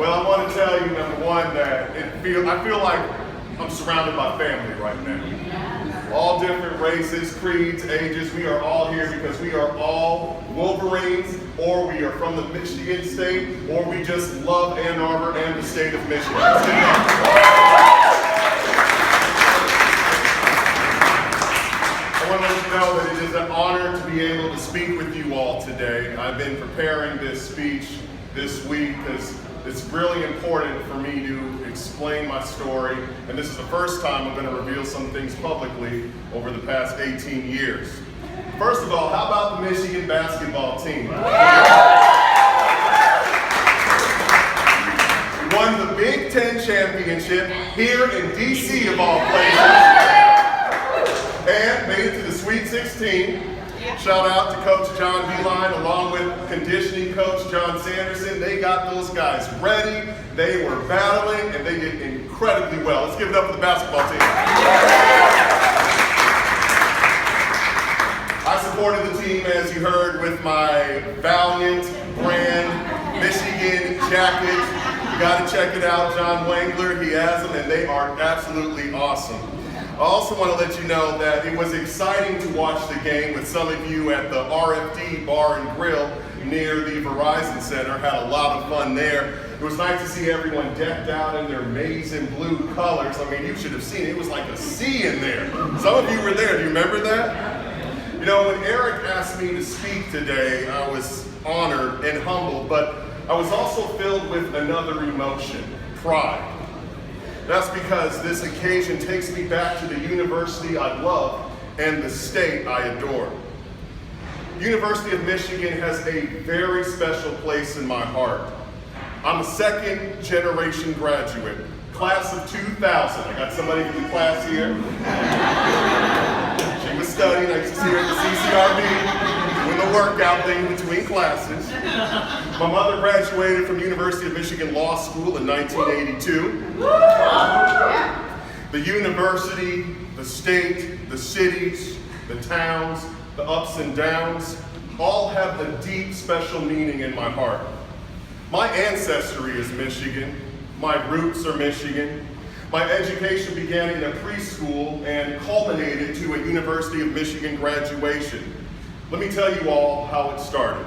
Well, I want to tell you, number one, that I feel like I'm surrounded by family right now. All different races, creeds, ages. We are all here because we are all Wolverines, or we are from the Michigan state, or we just love Ann Arbor and the state of Michigan. Let's get it up. I want to let you know that it is an honor to be able to speak with you all today. I've been preparing this speech this week because it's really important for me to explain my story, and this is the first time I'm going to reveal some things publicly over the past 18 years. First of all, how about the Michigan basketball team? We won the Big Ten championship here in DC of all places, and made it to the Sweet 16. Shout out to Coach John Beeline along with conditioning coach John Sanderson. They got those guys ready, they were battling, and they did incredibly well. Let's give it up for the basketball team. I supported the team, as you heard, with my Valiant brand Michigan jacket. You gotta check it out, John Wangler, he has them, and they are absolutely awesome. I also want to let you know that it was exciting to watch the game with some of you at the RFD Bar and Grill near the Verizon Center. Had a lot of fun there. It was nice to see everyone decked out in their maize and blue colors. I mean, you should have seen it. It was like a sea in there. Some of you were there. Do you remember that? You know, when Eric asked me to speak today, I was honored and humbled, but I was also filled with another emotion, pride. That's because this occasion takes me back to the university I love and the state I adore. University of Michigan has a very special place in my heart. I'm a second generation graduate, class of 2000. I got somebody from the class here. She was studying, I used to see her at the CCRB, doing the workout thing between classes. My mother graduated from University of Michigan Law School in 1982. The university, the state, the cities, the towns, the ups and downs, all have a deep special meaning in my heart. My ancestry is Michigan. My roots are Michigan. My education began in a preschool and culminated to a University of Michigan graduation. Let me tell you all how it started.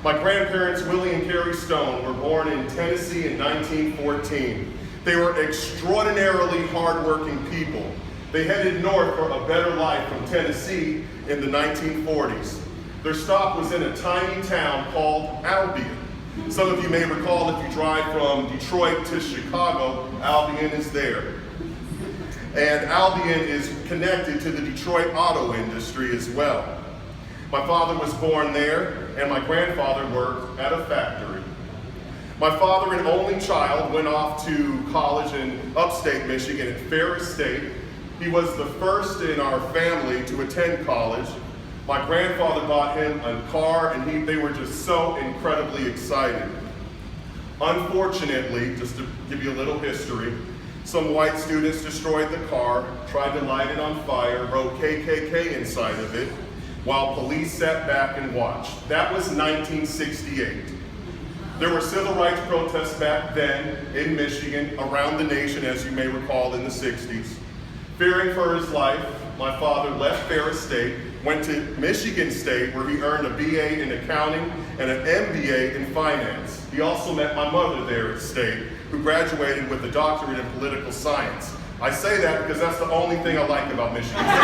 My grandparents, Willie and Carrie Stone, were born in Tennessee in 1914. They were extraordinarily hardworking people. They headed north for a better life from Tennessee in the 1940s. Their stop was in a tiny town called Albion. Some of you may recall, if you drive from Detroit to Chicago, Albion is there. And Albion is connected to the Detroit auto industry as well. My father was born there, and my grandfather worked at a factory. My father and only child went off to college in upstate Michigan at Ferris State. He was the first in our family to attend college. My grandfather bought him a car, and they were just so incredibly excited. Unfortunately, just to give you a little history, some white students destroyed the car, tried to light it on fire, wrote KKK inside of it, while police sat back and watched. That was 1968. There were civil rights protests back then in Michigan, around the nation, as you may recall, in the 60s. Fearing for his life, my father left Ferris State, went to Michigan State, where he earned a BA in accounting and an MBA in finance. He also met my mother there at State, who graduated with a doctorate in political science. I say that because that's the only thing I like about Michigan State.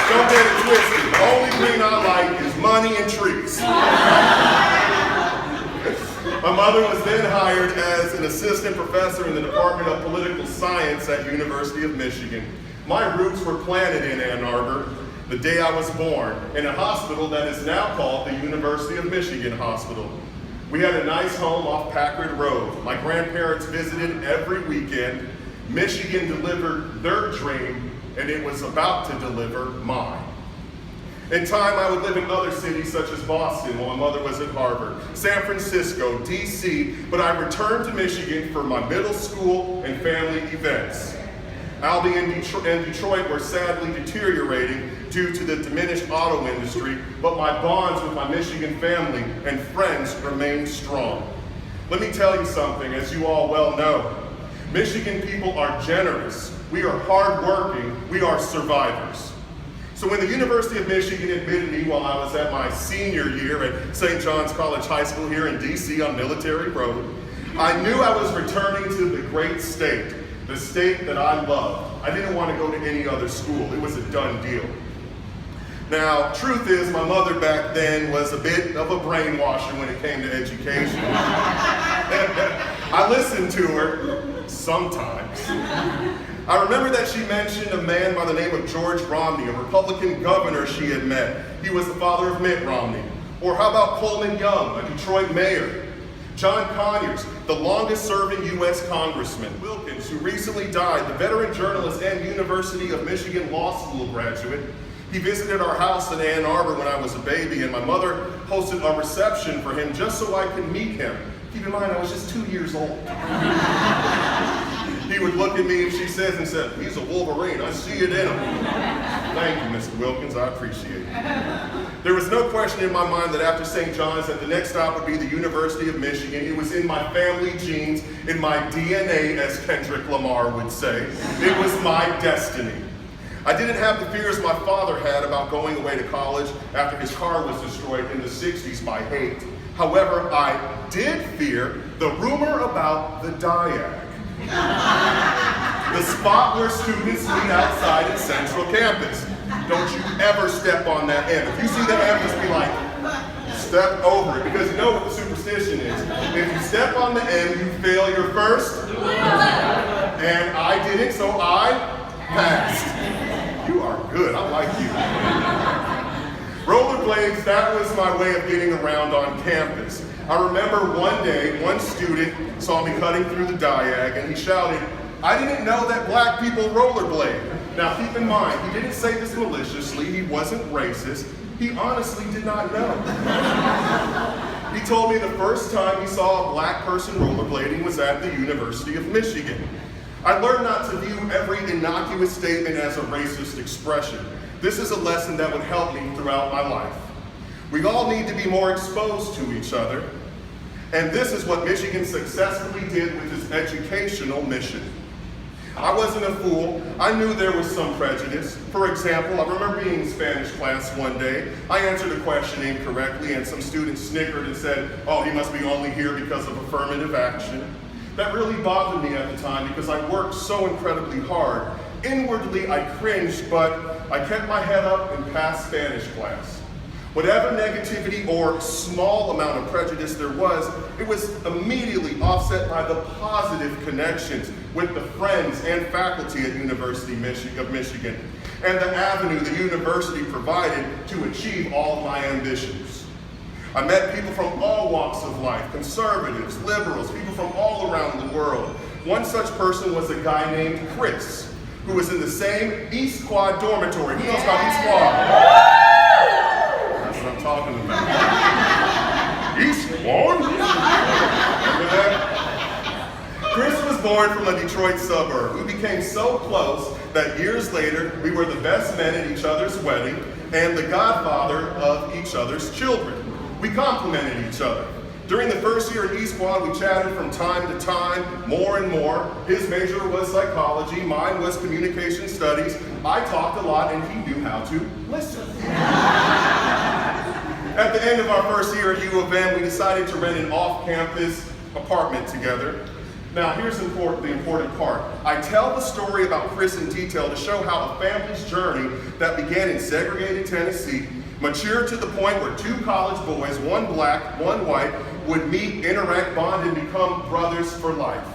Don't get it twisted. The only thing I like is money and trees. My mother was then hired as an assistant professor in the Department of Political Science at University of Michigan. My roots were planted in Ann Arbor the day I was born, in a hospital that is now called the University of Michigan Hospital. We had a nice home off Packard Road. My grandparents visited every weekend. Michigan delivered their dream, and it was about to deliver mine. In time, I would live in other cities such as Boston while my mother was at Harvard, San Francisco, DC, but I returned to Michigan for my middle school and family events. Albion and Detroit were sadly deteriorating due to the diminished auto industry, but my bonds with my Michigan family and friends remained strong. Let me tell you something, as you all well know, Michigan people are generous, we are hardworking, we are survivors. So when the University of Michigan admitted me while I was at my senior year at St. John's College High School here in DC on Military Road, I knew I was returning to the great state, the state that I loved. I didn't want to go to any other school. It was a done deal. Now, truth is, my mother back then was a bit of a brainwasher when it came to education. I listened to her sometimes. I remember that she mentioned a man by the name of George Romney, a Republican governor she had met. He was the father of Mitt Romney. Or how about Coleman Young, a Detroit mayor? John Conyers, the longest-serving U.S. Congressman. Wilkins, who recently died, the veteran journalist and University of Michigan Law School graduate. He visited our house in Ann Arbor when I was a baby, and my mother hosted a reception for him just so I could meet him. Keep in mind, I was just 2 years old. He would look at me and she said, he's a Wolverine, I see it in him. Thank you, Mr. Wilkins, I appreciate it. There was no question in my mind that after St. John's that the next stop would be the University of Michigan. It was in my family genes, in my DNA, as Kendrick Lamar would say. It was my destiny. I didn't have the fears my father had about going away to college after his car was destroyed in the 60s by hate. However, I did fear the rumor about the diag. The spot where students meet outside at Central Campus. Don't you ever step on that M. If you see the M, just be like, step over it, because you know what the superstition is. If you step on the M, you fail your first. And I didn't, so I passed. You are good, I like you. Rollerblades, that was my way of getting around on campus. I remember one day, one student saw me cutting through the diag and he shouted, "I didn't know that black people rollerblade." Now keep in mind, he didn't say this maliciously, he wasn't racist, he honestly did not know. He told me the first time he saw a black person rollerblading was at the University of Michigan. I learned not to view every innocuous statement as a racist expression. This is a lesson that would help me throughout my life. We all need to be more exposed to each other, and this is what Michigan successfully did with its educational mission. I wasn't a fool. I knew there was some prejudice. For example, I remember being in Spanish class one day. I answered a question incorrectly, and some students snickered and said, "Oh, he must be only here because of affirmative action." That really bothered me at the time because I worked so incredibly hard. Inwardly, I cringed, but I kept my head up and passed Spanish class. Whatever negativity or small amount of prejudice there was, it was immediately offset by the positive connections with the friends and faculty at University of Michigan, and the avenue the university provided to achieve all of my ambitions. I met people from all walks of life, conservatives, liberals, people from all around the world. One such person was a guy named Chris, who was in the same East Quad dormitory. Who knows about East Quad? That's what I'm talking about. East Quad? Remember that? Chris was born from a Detroit suburb. We became so close that years later, we were the best men at each other's wedding and the godfather of each other's children. We complimented each other. During the first year at East Quad, we chatted from time to time, more and more. His major was psychology, mine was communication studies. I talked a lot and he knew how to listen. At the end of our first year at U of M, we decided to rent an off-campus apartment together. Now here's the important part. I tell the story about Chris in detail to show how a family's journey that began in segregated Tennessee matured to the point where two college boys, one black, one white, would meet, interact, bond, and become brothers for life.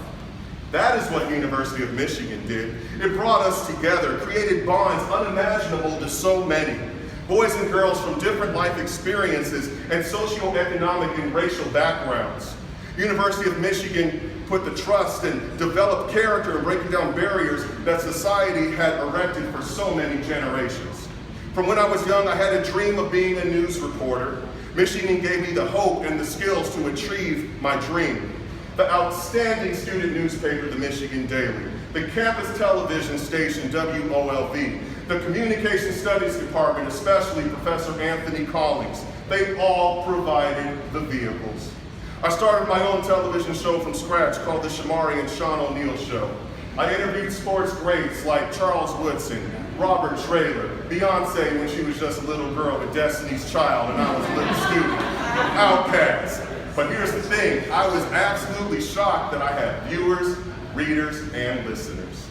That is what University of Michigan did. It brought us together, created bonds unimaginable to so many. Boys and girls from different life experiences and socioeconomic and racial backgrounds. University of Michigan put the trust and developed character and breaking down barriers that society had erected for so many generations. From when I was young, I had a dream of being a news reporter. Michigan gave me the hope and the skills to achieve my dream. The outstanding student newspaper, the Michigan Daily, the campus television station, WOLV, the communication studies department, especially Professor Anthony Collins, they all provided the vehicles. I started my own television show from scratch called The Shomari and Sean O'Neill Show. I interviewed sports greats like Charles Woodson, Robert Traylor, Beyonce when she was just a little girl with Destiny's Child and I was a little student, Outkast. But here's the thing, I was absolutely shocked that I had viewers, readers, and listeners.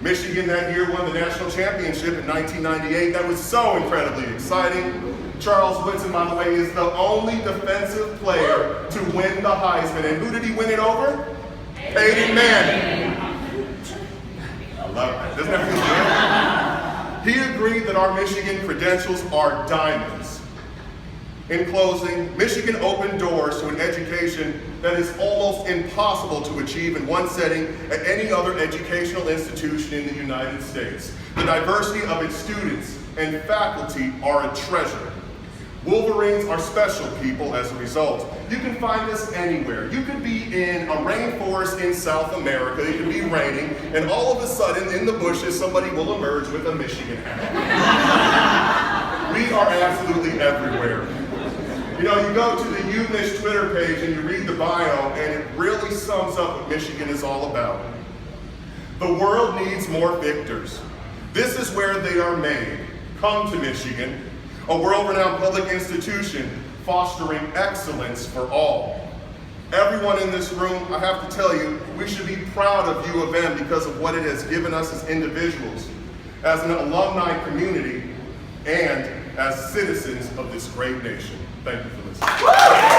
Michigan that year won the national championship in 1998. That was so incredibly exciting. Charles Woodson, by the way, is the only defensive player to win the Heisman. And who did he win it over? Peyton Manning. I love that. Doesn't that feel good? He agreed that our Michigan credentials are diamonds. In closing, Michigan opened doors to an education that is almost impossible to achieve in one setting at any other educational institution in the United States. The diversity of its students and faculty are a treasure. Wolverines are special people as a result. You can find us anywhere. You could be in a rainforest in South America, it could be raining, and all of a sudden in the bushes somebody will emerge with a Michigan hat. We are absolutely everywhere. You know, you go to the UMich Twitter page and you read the bio, and it really sums up what Michigan is all about. The world needs more victors. This is where they are made. Come to Michigan, a world-renowned public institution fostering excellence for all. Everyone in this room, I have to tell you, we should be proud of U of M because of what it has given us as individuals, as an alumni community, and as citizens of this great nation. Thank you for listening.